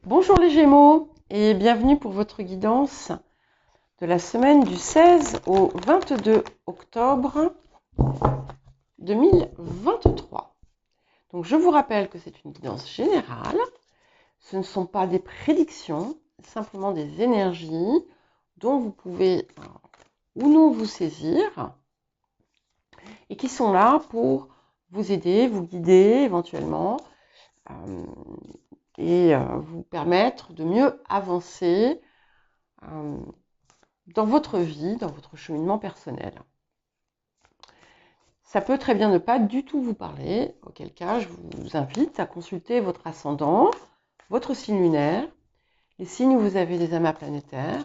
Bonjour les Gémeaux et bienvenue pour votre guidance de la semaine du 16 au 22 octobre 2023. Donc je vous rappelle que c'est une guidance générale, ce ne sont pas des prédictions, simplement des énergies dont vous pouvez ou non vous saisir et qui sont là pour vous aider, vous guider éventuellement et vous permettre de mieux avancer dans votre vie, dans votre cheminement personnel. Ça peut très bien ne pas du tout vous parler, auquel cas je vous invite à consulter votre ascendant, votre signe lunaire, les signes où vous avez des amas planétaires,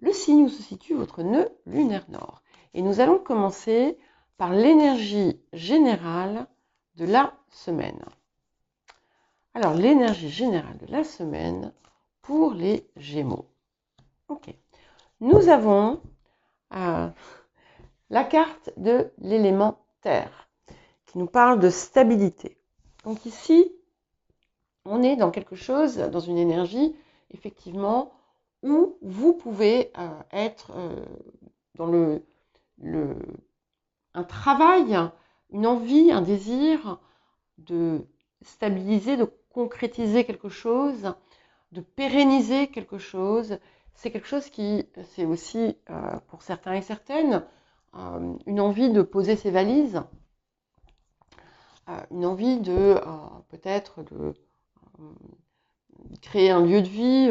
le signe où se situe votre nœud lunaire nord. Et nous allons commencer par l'énergie générale de la semaine. Alors, l'énergie générale de la semaine pour les Gémeaux. Ok. Nous avons la carte de l'élément terre qui nous parle de stabilité. Donc ici, on est dans quelque chose, dans une énergie, effectivement, où vous pouvez être dans un travail, une envie, un désir de stabiliser, de concrétiser quelque chose, de pérenniser quelque chose. C'est quelque chose qui, c'est aussi pour certains et certaines, une envie de poser ses valises, une envie de peut-être de créer un lieu de vie,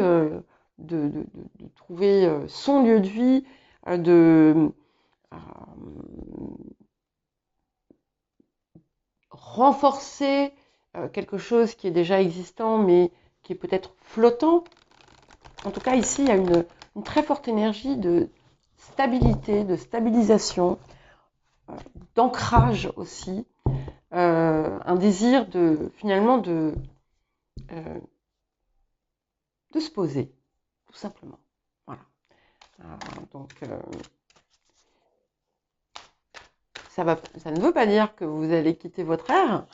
de trouver son lieu de vie, de renforcer quelque chose qui est déjà existant mais qui est peut-être flottant. En tout cas, ici, il y a une très forte énergie de stabilité, de stabilisation, d'ancrage aussi, un désir finalement de se poser, tout simplement. Voilà. Donc, ça ne veut pas dire que vous allez quitter votre air,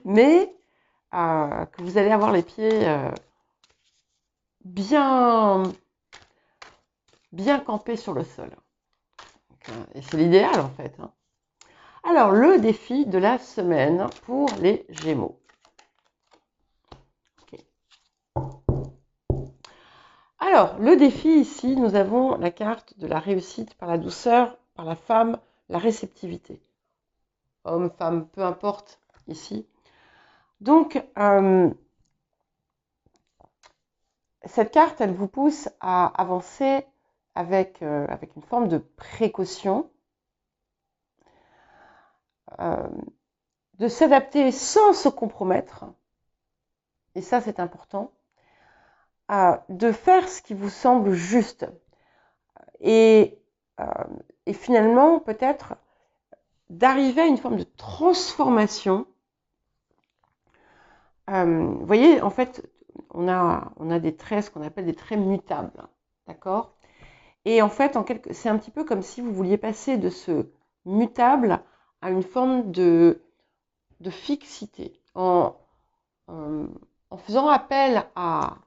mais que vous allez avoir les pieds bien campés sur le sol. Donc, et c'est l'idéal en fait. Alors, le défi de la semaine pour les Gémeaux. Okay. Alors, le défi ici, nous avons la carte de la réussite par la douceur, par la femme, la réceptivité. Homme, femme, peu importe ici. Donc, cette carte, elle vous pousse à avancer avec une forme de précaution, de s'adapter sans se compromettre, et ça c'est important, de faire ce qui vous semble juste, et finalement peut-être d'arriver à une forme de transformation. Vous voyez, en fait, on a des traits, ce qu'on appelle des traits mutables, d'accord ? Et en fait, c'est un petit peu comme si vous vouliez passer de ce mutable à une forme de fixité, en faisant appel à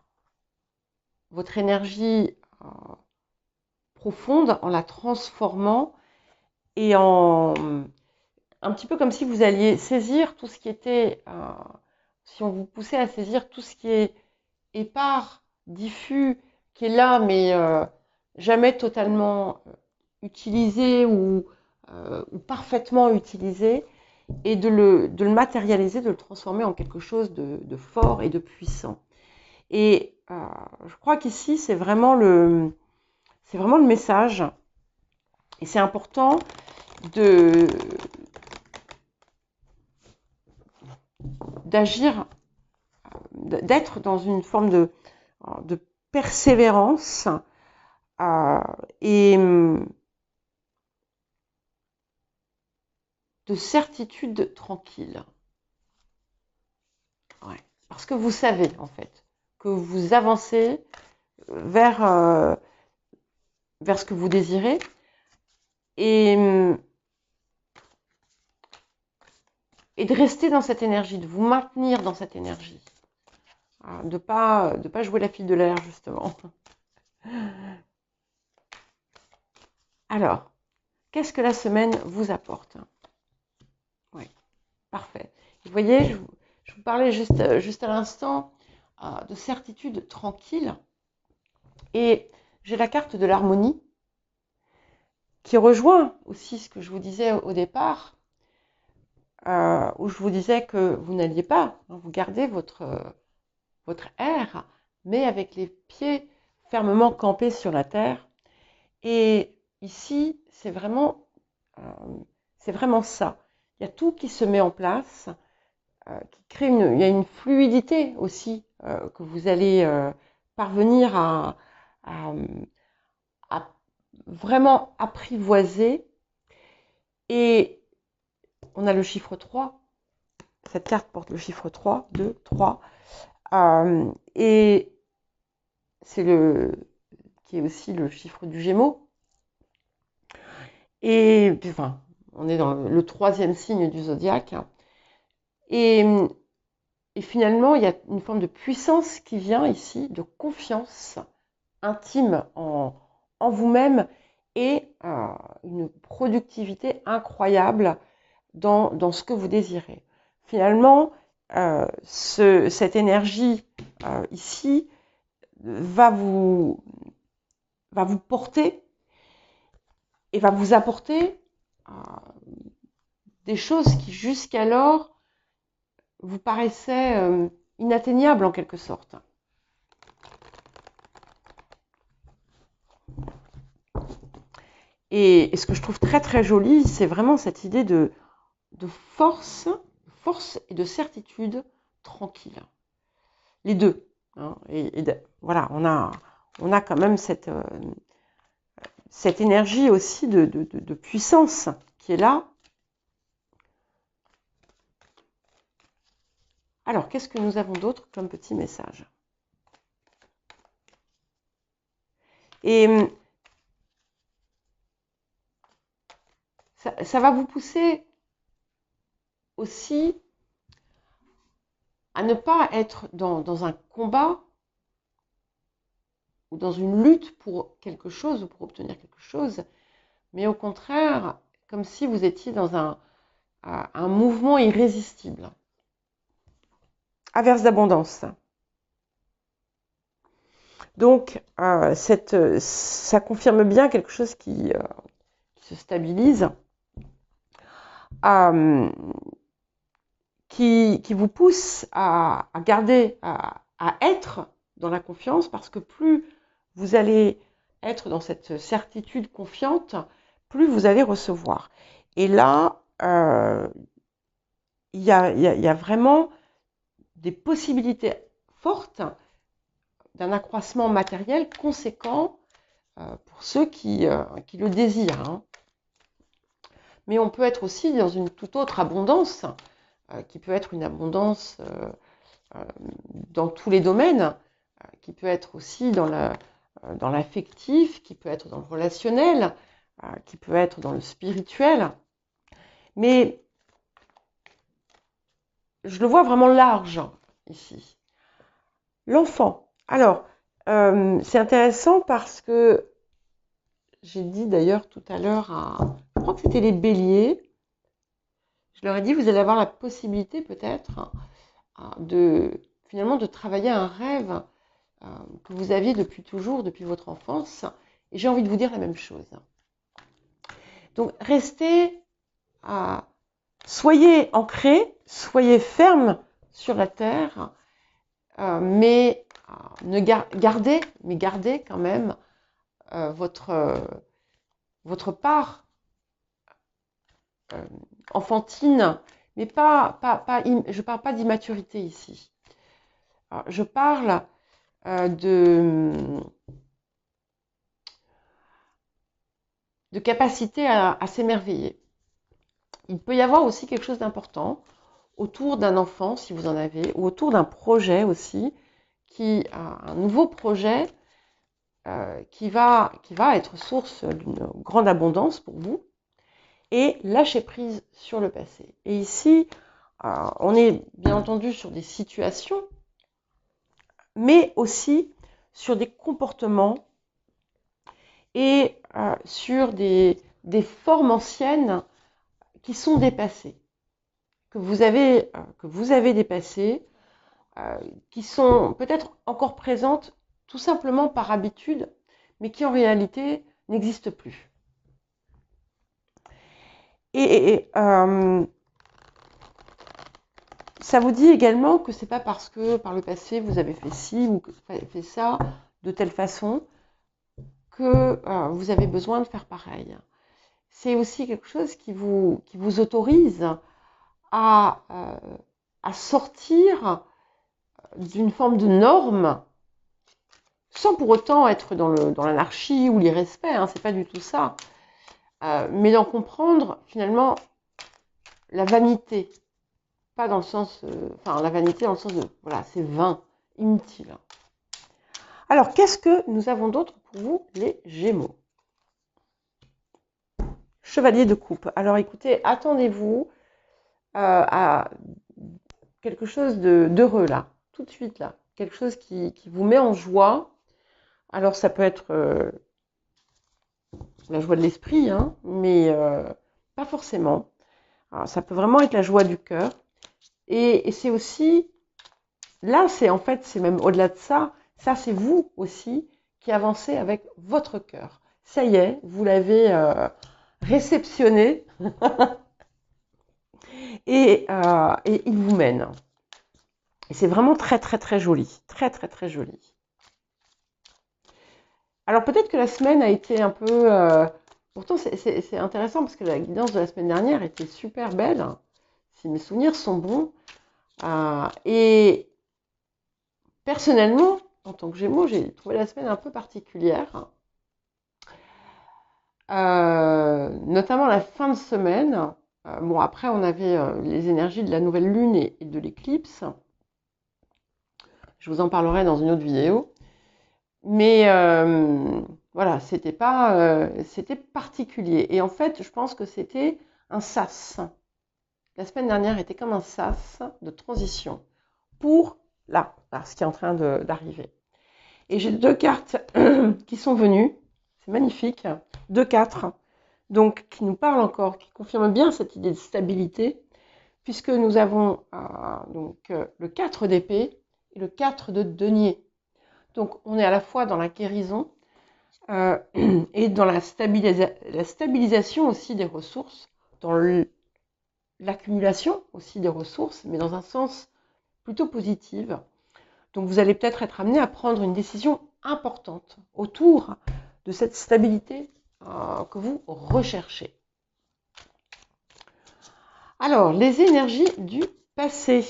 votre énergie profonde, en la transformant et un petit peu comme si vous alliez saisir tout ce qui était, si on vous poussait à saisir tout ce qui est épars, diffus, qui est là, mais jamais totalement utilisé ou parfaitement utilisé, et de le matérialiser, de le transformer en quelque chose de fort et de puissant. Et je crois qu'ici, c'est vraiment le message. Et c'est important d'agir, d'être dans une forme de persévérance et de certitude tranquille. Ouais. Parce que vous savez, en fait, que vous avancez vers ce que vous désirez et de rester dans cette énergie, de vous maintenir dans cette énergie. de pas jouer la fille de l'air, justement. Alors, qu'est-ce que la semaine vous apporte? Oui, parfait. Vous voyez, je vous parlais juste à l'instant de certitude tranquille. Et j'ai la carte de l'harmonie qui rejoint aussi ce que je vous disais au départ, où je vous disais que vous n'alliez pas, hein, vous gardez votre air, mais avec les pieds fermement campés sur la terre. Et ici, c'est vraiment ça. Il y a tout qui se met en place, qui crée il y a une fluidité aussi que vous allez parvenir à, à vraiment apprivoiser. Et on a le chiffre 3. Cette carte porte le chiffre 3, 2, 3. Et c'est qui est aussi le chiffre du Gémeaux. Et enfin, on est dans le 3e signe du zodiaque. Et finalement, il y a une forme de puissance qui vient ici, de confiance intime en vous-même et une productivité incroyable dans ce que vous désirez. Finalement, cette énergie ici va vous porter et va vous apporter des choses qui jusqu'alors vous paraissaient inatteignables en quelque sorte. Et ce que je trouve très très joli, c'est vraiment cette idée de force et de certitude tranquille. Les deux. Hein, voilà, on a quand même cette énergie aussi de puissance qui est là. Alors, qu'est-ce que nous avons d'autre comme petit message? Et ça va vous pousser aussi à ne pas être dans un combat ou dans une lutte pour quelque chose ou pour obtenir quelque chose, mais au contraire, comme si vous étiez dans un mouvement irrésistible. Averse d'abondance. Donc, ça confirme bien quelque chose qui se stabilise, qui vous pousse à garder, à être dans la confiance, parce que plus vous allez être dans cette certitude confiante, plus vous allez recevoir. Et là, il y a vraiment des possibilités fortes d'un accroissement matériel conséquent pour ceux qui le désirent. Hein. Mais on peut être aussi dans une toute autre abondance, qui peut être une abondance dans tous les domaines, qui peut être aussi dans l'affectif, qui peut être dans le relationnel, qui peut être dans le spirituel. Mais je le vois vraiment large ici. L'enfant. Alors, c'est intéressant parce que j'ai dit d'ailleurs tout à l'heure je crois que c'était les béliers, je leur ai dit, vous allez avoir la possibilité peut-être finalement de travailler un rêve que vous aviez depuis toujours, depuis votre enfance. Et j'ai envie de vous dire la même chose. Donc, restez, soyez ancrés, soyez fermes sur la terre, mais gardez quand même votre part enfantine, mais je ne parle pas d'immaturité ici. Alors, je parle de capacité à s'émerveiller. Il peut y avoir aussi quelque chose d'important autour d'un enfant, si vous en avez, ou autour d'un projet aussi, un nouveau projet qui va être source d'une grande abondance pour vous, et lâcher prise sur le passé. Et ici, on est bien entendu sur des situations mais aussi sur des comportements et sur des formes anciennes qui sont dépassées, que vous avez dépassées, qui sont peut-être encore présentes tout simplement par habitude, mais qui en réalité n'existent plus. Et ça vous dit également que c'est pas parce que par le passé vous avez fait ci ou fait ça de telle façon que vous avez besoin de faire pareil. C'est aussi quelque chose qui vous autorise à sortir d'une forme de norme, sans pour autant être dans l'anarchie ou l'irrespect, hein, c'est pas du tout ça, mais d'en comprendre finalement la vanité, pas dans le sens, la vanité dans le sens de, voilà, c'est vain, inutile. Alors, qu'est-ce que nous avons d'autre pour vous, les Gémeaux? Chevalier de coupe. Alors, écoutez, attendez-vous à quelque chose d'heureux, là, tout de suite, là. Quelque chose qui vous met en joie. Alors, ça peut être la joie de l'esprit, hein, mais pas forcément. Alors, ça peut vraiment être la joie du cœur. Et c'est aussi, là, c'est même au-delà de ça, c'est vous aussi qui avancez avec votre cœur. Ça y est, vous l'avez réceptionné et il vous mène. Et c'est vraiment très, très, très joli. Très, très, très joli. Alors peut-être que la semaine a été un peu... pourtant, c'est intéressant parce que la guidance de la semaine dernière était super belle, si mes souvenirs sont bons. Et personnellement, en tant que Gémeaux, j'ai trouvé la semaine un peu particulière. Notamment la fin de semaine. Bon, après, on avait les énergies de la nouvelle lune et de l'éclipse. Je vous en parlerai dans une autre vidéo. Mais voilà, c'était particulier. Et en fait, je pense que c'était un sas. La semaine dernière était comme un sas de transition pour là, ce qui est en train d'arriver. Et j'ai 2 cartes qui sont venues. C'est magnifique. 2 4. Donc, qui nous parlent encore, qui confirment bien cette idée de stabilité, puisque nous avons le 4 d'épée et le 4 de denier. Donc, on est à la fois dans la guérison et dans la stabilisation aussi des ressources, dans l'accumulation aussi des ressources, mais dans un sens plutôt positif. Donc, vous allez peut-être être amené à prendre une décision importante autour de cette stabilité que vous recherchez. Alors, les énergies du passé.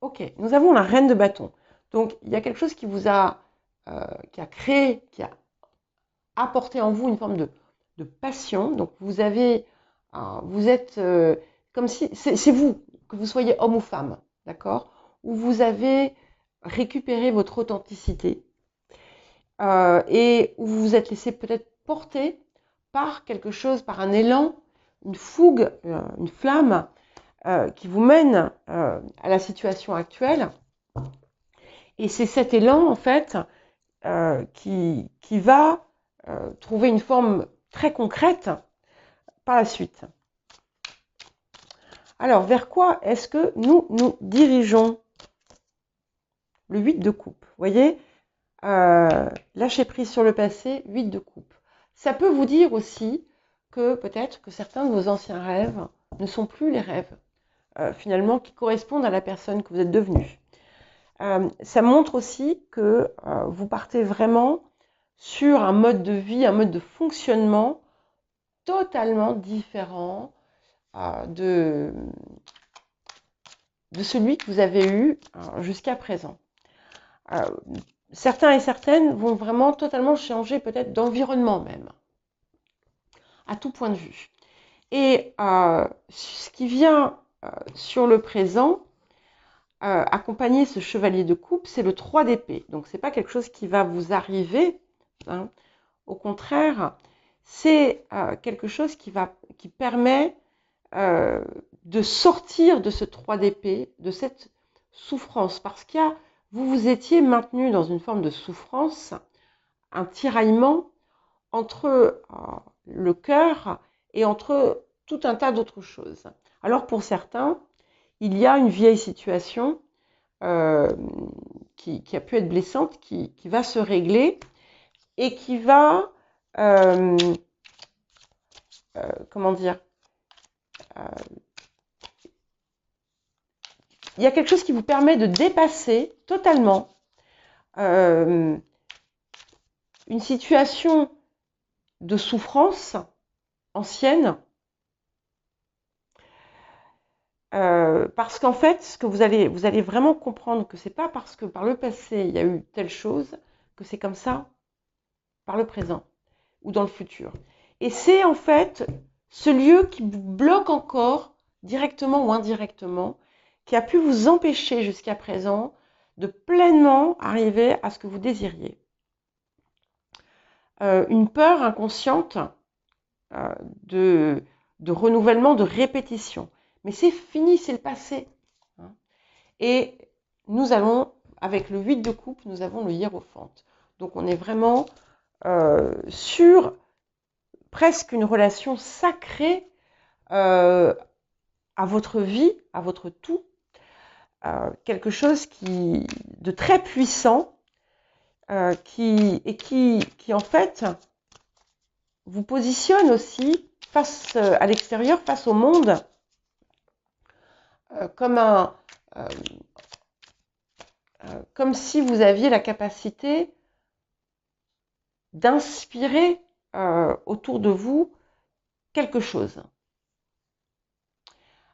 Ok, nous avons la reine de bâton. Donc, il y a quelque chose qui vous a, qui a créé, qui a apporté en vous une forme de passion. Donc, vous êtes comme si, c'est vous, que vous soyez homme ou femme, d'accord? Où vous avez récupéré votre authenticité et où vous vous êtes laissé peut-être porter par quelque chose, par un élan, une fougue, une flamme qui vous mène à la situation actuelle. Et c'est cet élan, en fait, qui va trouver une forme très concrète par la suite. Alors, vers quoi est-ce que nous nous dirigeons? Le 8 de coupe, vous voyez, lâcher prise sur le passé, 8 de coupe. Ça peut vous dire aussi que peut-être que certains de vos anciens rêves ne sont plus les rêves, finalement, qui correspondent à la personne que vous êtes devenue. Ça montre aussi que vous partez vraiment sur un mode de vie, un mode de fonctionnement totalement différent de celui que vous avez eu jusqu'à présent. Certains et certaines vont vraiment totalement changer peut-être d'environnement même, à tout point de vue. Et ce qui vient sur le présent, accompagner ce chevalier de coupe, c'est le 3 d'épée. Donc, ce n'est pas quelque chose qui va vous arriver. Hein. Au contraire, c'est quelque chose qui permet de sortir de ce 3 d'épée, de cette souffrance, parce vous vous étiez maintenu dans une forme de souffrance, un tiraillement entre le cœur et entre tout un tas d'autres choses. Alors pour certains, il y a une vieille situation qui a pu être blessante, qui va se régler et qui va, comment dire, il y a quelque chose qui vous permet de dépasser totalement une situation de souffrance ancienne, parce qu'en fait, ce que vous allez vraiment comprendre que c'est pas parce que par le passé il y a eu telle chose que c'est comme ça par le présent ou dans le futur. Et c'est en fait ce lieu qui vous bloque encore, directement ou indirectement, qui a pu vous empêcher jusqu'à présent de pleinement arriver à ce que vous désiriez. Une peur inconsciente de renouvellement, de répétition. Mais c'est fini, c'est le passé. Et nous allons, avec le 8 de coupe, nous avons le hiérophante. Donc on est vraiment sur presque une relation sacrée à votre vie, à votre tout. Quelque chose de très puissant qui en fait vous positionne aussi face à l'extérieur, face au monde, comme si vous aviez la capacité d'inspirer autour de vous quelque chose.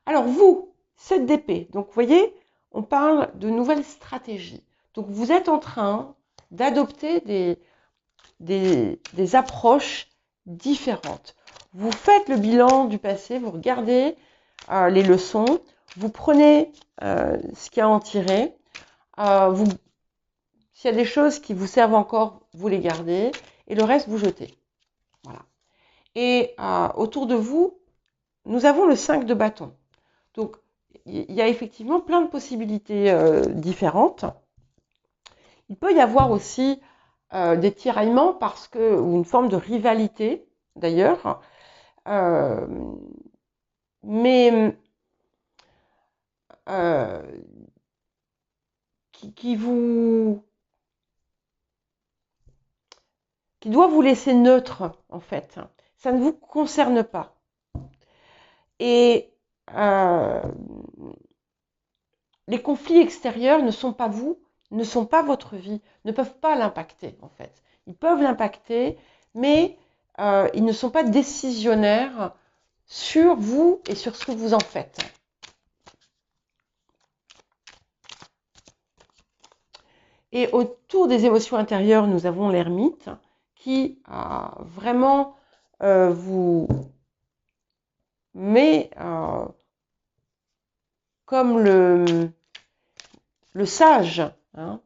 Alors vous, 7 d'épée, donc vous voyez, on parle de nouvelles stratégies. Donc vous êtes en train d'adopter des approches différentes. Vous faites le bilan du passé, vous regardez les leçons, vous prenez ce qu'il y a à en tirer. S'il y a des choses qui vous servent encore, vous les gardez et le reste, vous jetez. Voilà. Et autour de vous, nous avons le 5 de bâton. Donc, il y a effectivement plein de possibilités différentes. Il peut y avoir aussi des tiraillements ou une forme de rivalité, d'ailleurs. Mais qui doit vous laisser neutre, en fait. Ça ne vous concerne pas. Et les conflits extérieurs ne sont pas vous, ne sont pas votre vie, ne peuvent pas l'impacter, en fait. Ils peuvent l'impacter, mais ils ne sont pas décisionnaires sur vous et sur ce que vous en faites. Et autour des émotions intérieures, nous avons l'ermite qui vraiment vous met comme le sage. Hein.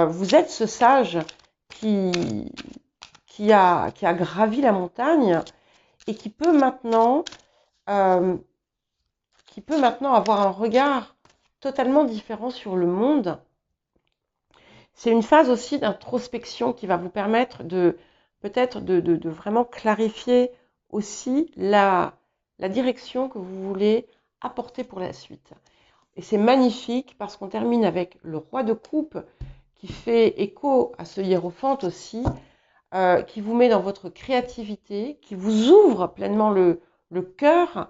Vous êtes ce sage qui a gravi la montagne et qui peut maintenant avoir un regard totalement différent sur le monde. C'est une phase aussi d'introspection qui va vous permettre peut-être de vraiment clarifier aussi la direction que vous voulez apporter pour la suite. Et c'est magnifique parce qu'on termine avec le roi de coupe qui fait écho à ce hiérophante aussi, qui vous met dans votre créativité, qui vous ouvre pleinement le cœur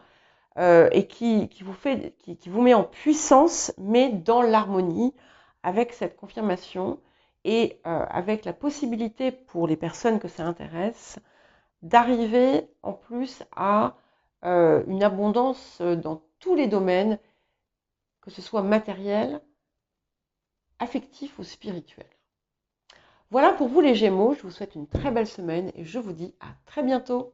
et qui vous met en puissance, mais dans l'harmonie, avec cette confirmation et avec la possibilité pour les personnes que ça intéresse d'arriver en plus à une abondance dans tous les domaines, que ce soit matériel, affectif ou spirituel. Voilà pour vous les Gémeaux, je vous souhaite une très belle semaine et je vous dis à très bientôt.